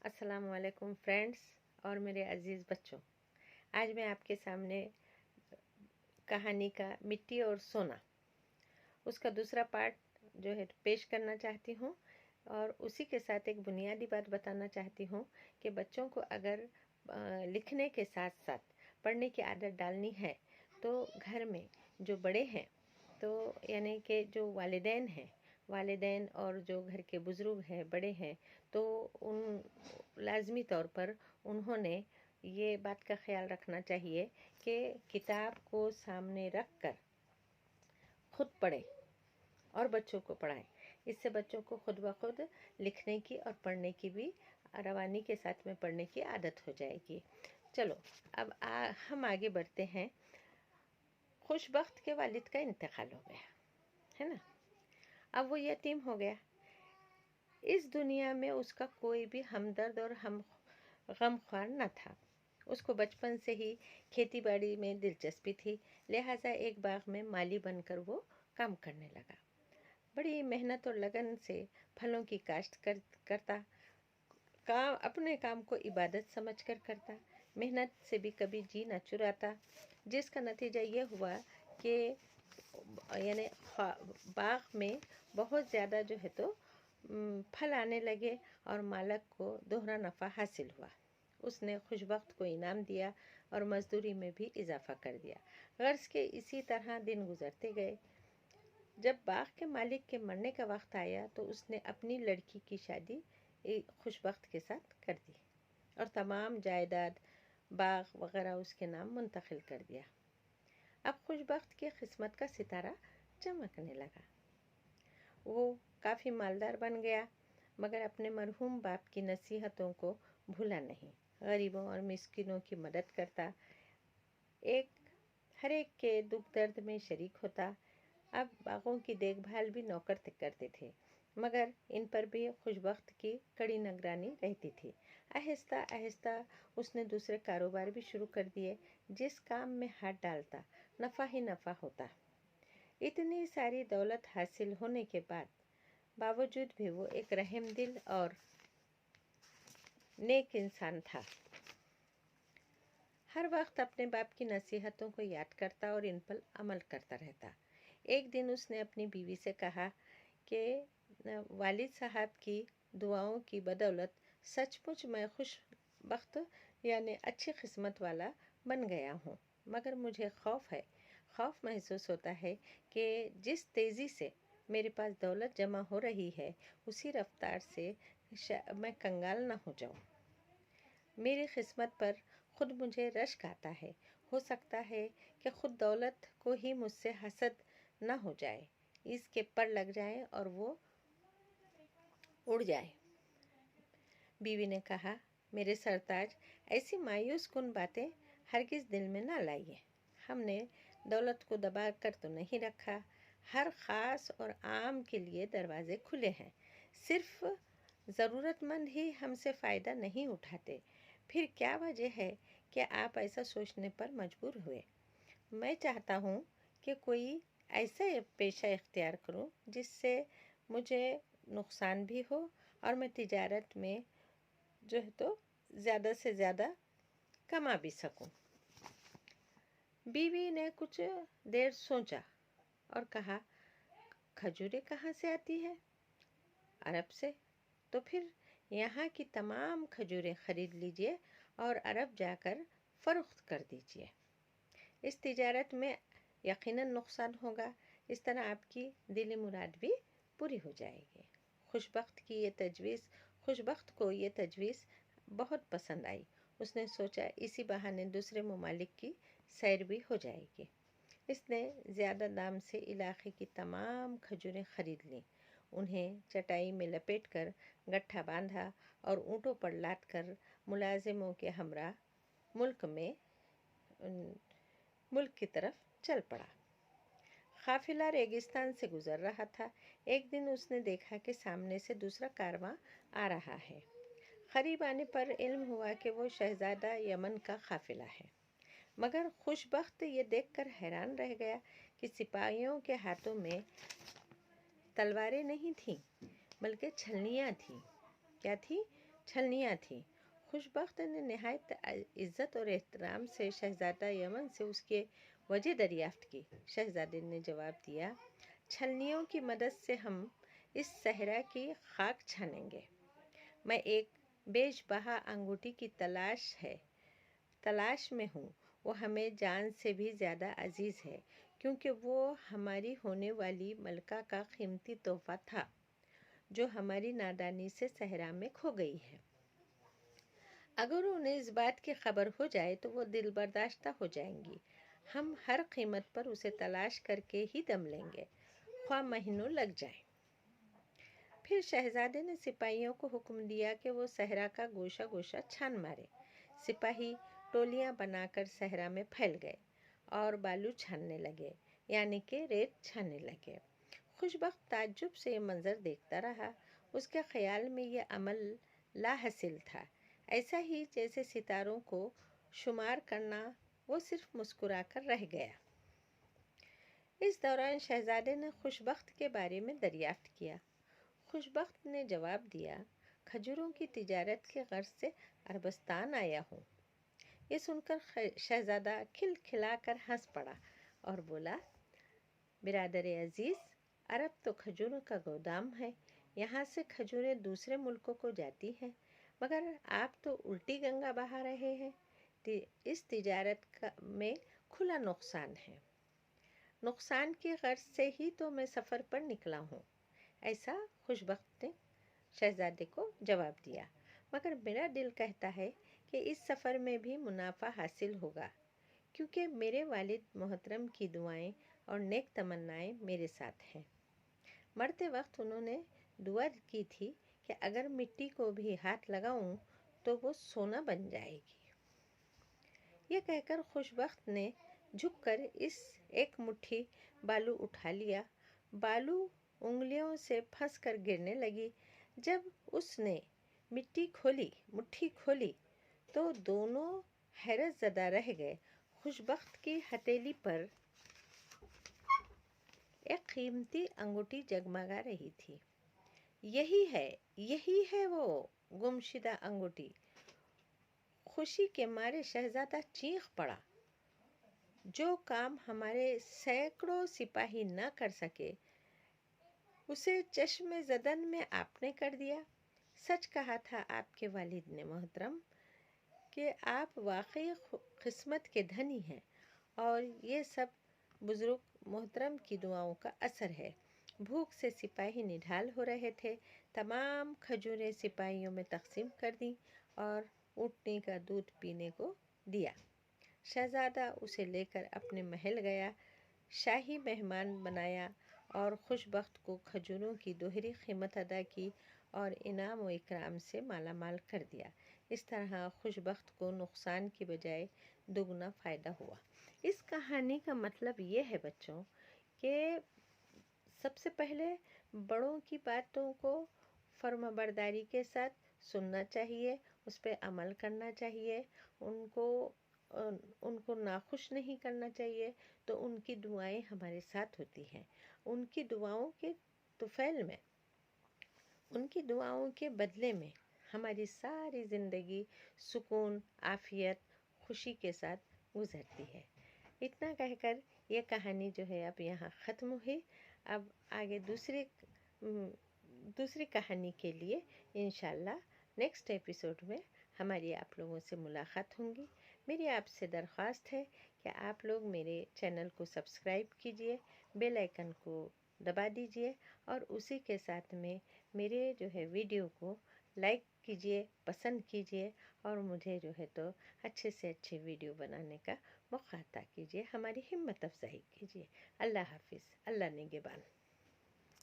अस्सलाम वालेकुम फ्रेंड्स और मेरे अज़ीज़ बच्चों। आज मैं आपके सामने कहानी का मिट्टी और सोना उसका दूसरा पार्ट जो है पेश करना चाहती हूँ और उसी के साथ एक बुनियादी बात बताना चाहती हूँ कि बच्चों को अगर लिखने के साथ साथ पढ़ने की आदत डालनी है तो घर में जो बड़े हैं तो यानी कि जो वालिदैन और जो घर के बुज़ुर्ग हैं बड़े हैं तो उन लाज़मी तौर पर उन्होंने ये बात का ख्याल रखना चाहिए कि किताब को सामने रख कर खुद पढ़ें और बच्चों को पढ़ाएं। इससे बच्चों को खुद ब खुद लिखने की और पढ़ने की भी रवानी के साथ में पढ़ने की आदत हो जाएगी। चलो अब हम आगे बढ़ते हैं। खुशबख्त के वालिद का इंतकाल हो गया है ना। अब वो यतीम हो गया। इस दुनिया में उसका कोई भी हमदर्द और गमख्वार न था। उसको बचपन से ही खेती बाड़ी में दिलचस्पी थी, लिहाजा एक बाग में माली बनकर वो काम करने लगा। बड़ी मेहनत और लगन से फलों की काश्त करता। अपने काम को इबादत समझकर करता। मेहनत से भी कभी जी न चुराता, जिसका नतीजा ये हुआ कि यानी बाग में बहुत ज़्यादा जो है तो फल आने लगे और मालिक को दोहरा नफ़ा हासिल हुआ। उसने खुशबख्त को इनाम दिया और मजदूरी में भी इजाफा कर दिया। गर्ज के इसी तरह दिन गुजरते गए। जब बाग के मालिक के मरने का वक्त आया तो उसने अपनी लड़की की शादी खुशबख्त के साथ कर दी और तमाम जायदाद बाग वगैरह उसके नाम मुंतकिल कर दिया। अब खुशबख्त की किस्मत का सितारा चमकने लगा। वो काफ़ी मालदार बन गया, मगर अपने मरहूम बाप की नसीहतों को भूला नहीं। गरीबों और मिस्किनों की मदद करता, हर एक के दुख दर्द में शरीक होता। अब बागों की देखभाल भी नौकर करते थे, मगर इन पर भी खुशबख्त की कड़ी निगरानी रहती थी। आहिस्ता आहिस्ता उसने दूसरे कारोबार भी शुरू कर दिए। जिस काम में हाथ डालता नफ़ा ही नफ़ा होता। इतनी सारी दौलत हासिल होने के बावजूद भी वो एक रहमदिल और नेक इंसान था। हर वक्त अपने बाप की नसीहतों को याद करता और इन पर अमल करता रहता। एक दिन उसने अपनी बीवी से कहा कि वालिद साहब की दुआओं की बदौलत सचमुच मैं खुशबख्त यानी अच्छी किस्मत वाला बन गया हूँ, मगर मुझे खौफ महसूस होता है कि जिस तेज़ी से मेरे पास दौलत जमा हो रही है उसी रफ्तार से मैं कंगाल न हो जाऊँ। मेरी किस्मत पर खुद मुझे रश्क आता है। हो सकता है कि खुद दौलत को ही मुझसे हसद न हो जाए, इसके पर लग जाए और वो उड़ जाए। बीवी ने कहा, मेरे सरताज, ऐसी मायूस कुन बातें हरगिज़ दिल में ना लाइए। हमने दौलत को दबा कर तो नहीं रखा। हर ख़ास और आम के लिए दरवाजे खुले हैं। सिर्फ ज़रूरतमंद ही हमसे फ़ायदा नहीं उठाते। फिर क्या वजह है कि आप ऐसा सोचने पर मजबूर हुए? मैं चाहता हूँ कि कोई ऐसा पेशा इख्तियार करूँ जिससे मुझे नुकसान भी हो और मैं तिजारत में जो है तो ज़्यादा से ज़्यादा कमा भी सकूं। बीवी ने कुछ देर सोचा और कहा, खजूरें कहाँ से आती है? अरब से। तो फिर यहाँ की तमाम खजूरें खरीद लीजिए और अरब जाकर फ़रोख्त कर दीजिए। इस तिजारत में यकीनन नुकसान होगा, इस तरह आपकी दिली मुराद भी पूरी हो जाएगी। खुशबख्त को ये तजवीज़ बहुत पसंद आई। उसने सोचा इसी बहाने दूसरे ममालिक की सैर भी हो जाएगी। इसने ज़्यादा दाम से इलाके की तमाम खजूरें खरीद लीं, उन्हें चटाई में लपेटकर गट्ठा बांधा और ऊँटों पर लाद कर मुलाजिमों के हमरा मुल्क की तरफ चल पड़ा। काफिला रेगिस्तान से गुजर रहा था। एक दिन उसने देखा कि सामने से दूसरा कारवां आ रहा है। करीब आने पर इल्म हुआ कि वो शहजादा यमन का काफिला है, मगर खुशबख्त ये देखकर हैरान रह गया कि सिपाहियों के हाथों में तलवारें नहीं थीं, बल्कि छलनियाँ थीं। क्या थी? छलनियाँ थीं। खुशबख्त ने नहायत इज़्ज़त और एहतराम से शहज़ादा यमन से उसकी वजह दरियाफ्त की। शहज़ादे ने जवाब दिया, छलनियों की मदद से हम इस सहरा की खाक छानेंगे। मैं एक बेशबहा अंगूठी की तलाश में हूँ। वो हमें जान से भी ज़्यादा अजीज़ है, क्योंकि वो हमारी होने वाली मलका का कीमती तोहफ़ा था, जो हमारी नादानी से सहरा में खो गई है। अगर उन्हें इस बात की खबर हो जाए तो वो दिल बर्दाश्ता हो जाएंगी। हम हर कीमत पर उसे तलाश करके ही दम लेंगे, ख्वाह महीनों लग जाए। फिर शहजादे ने सिपाहियों को हुक्म दिया कि वो सहरा का गोशा गोशा छान मारे। सिपाही टोलियां बनाकर सहरा में फैल गए और बालू छानने लगे, यानी कि रेत छानने लगे। खुशबख्त ताज्जुब से ये मंजर देखता रहा। उसके ख्याल में ये अमल लाहासिल था, ऐसा ही जैसे सितारों को शुमार करना। वो सिर्फ मुस्कुराकर रह गया। इस दौरान शहजादे ने खुशबख्त के बारे में दरियाफ्त किया। खुशबख्त ने जवाब दिया, खजूरों की तिजारत के गर्ज से अरबस्तान आया हूँ। ये सुनकर शहजादा खिलखिलाकर हंस पड़ा और बोला, बिरादर अजीज़, अरब तो खजूरों का गोदाम है। यहाँ से खजूरें दूसरे मुल्कों को जाती हैं, मगर आप तो उल्टी गंगा बहा रहे हैं। इस तिजारत में खुला नुकसान है। नुकसान की गर्ज से ही तो मैं सफ़र पर निकला हूँ, ऐसा खुशबख्त ने शहजादे को जवाब दिया। मगर मेरा दिल कहता है कि इस सफ़र में भी मुनाफा हासिल होगा, क्योंकि मेरे वालिद मोहतरम की दुआएं और नेक तमन्नाएं मेरे साथ हैं। मरते वक्त उन्होंने दुआ की थी कि अगर मिट्टी को भी हाथ लगाऊं तो वो सोना बन जाएगी। ये कहकर खुशबख्त ने झुककर एक मुट्ठी बालू उठा लिया। बालू उंगलियों से फंस कर गिरने लगी। जब उसने मुट्ठी खोली तो दोनों हैरत ज़दा रह गए। खुशबख्त की हथेली पर एक कीमती अंगूठी जगमगा रही थी। यही है वो गुमशुदा अंगूठी। खुशी के मारे शहजादा चीख पड़ा। जो काम हमारे सैकड़ों सिपाही न कर सके, उसे चश्मे ज़दन में आपने कर दिया। सच कहा था आपके वालिद ने मोहतरम कि आप वाकई किस्मत के धनी हैं, और ये सब बुजुर्ग मोहतरम की दुआओं का असर है। भूख से सिपाही निढाल हो रहे थे। तमाम खजूरें सिपाहियों में तकसीम कर दी और ऊँटनी का दूध पीने को दिया। शहजादा उसे लेकर अपने महल गया, शाही मेहमान बनाया और खुशबख्त को खजूरों की दोहरी कीमत अदा की और इनाम व इकराम से माला माल कर दिया। इस तरह खुशबख्त को नुकसान की बजाय दुगना फ़ायदा हुआ। इस कहानी का मतलब ये है बच्चों कि सबसे पहले बड़ों की बातों को फर्माबरदारी के साथ सुनना चाहिए, उस पर अमल करना चाहिए, उनको नाखुश नहीं करना चाहिए। तो उनकी दुआएं हमारे साथ होती हैं। उनकी दुआओं के तुफैल में, उनकी दुआओं के बदले में हमारी सारी ज़िंदगी सुकून, आफियत, खुशी के साथ गुजरती है। इतना कहकर ये कहानी जो है अब यहाँ ख़त्म हुई। अब आगे दूसरी कहानी के लिए इंशाल्लाह नेक्स्ट एपिसोड में हमारी आप लोगों से मुलाकात होंगी। मेरी आपसे दरख्वास्त है कि आप लोग मेरे चैनल को सब्सक्राइब कीजिए, बेल आइकन को दबा दीजिए और उसी के साथ में मेरे जो है वीडियो को लाइक कीजिए, पसंद कीजिए और मुझे जो है तो अच्छे से अच्छे वीडियो बनाने का मौका अता कीजिए, हमारी हिम्मत अफजाई कीजिए। अल्लाह हाफिज़। अल्लाह निगहबान।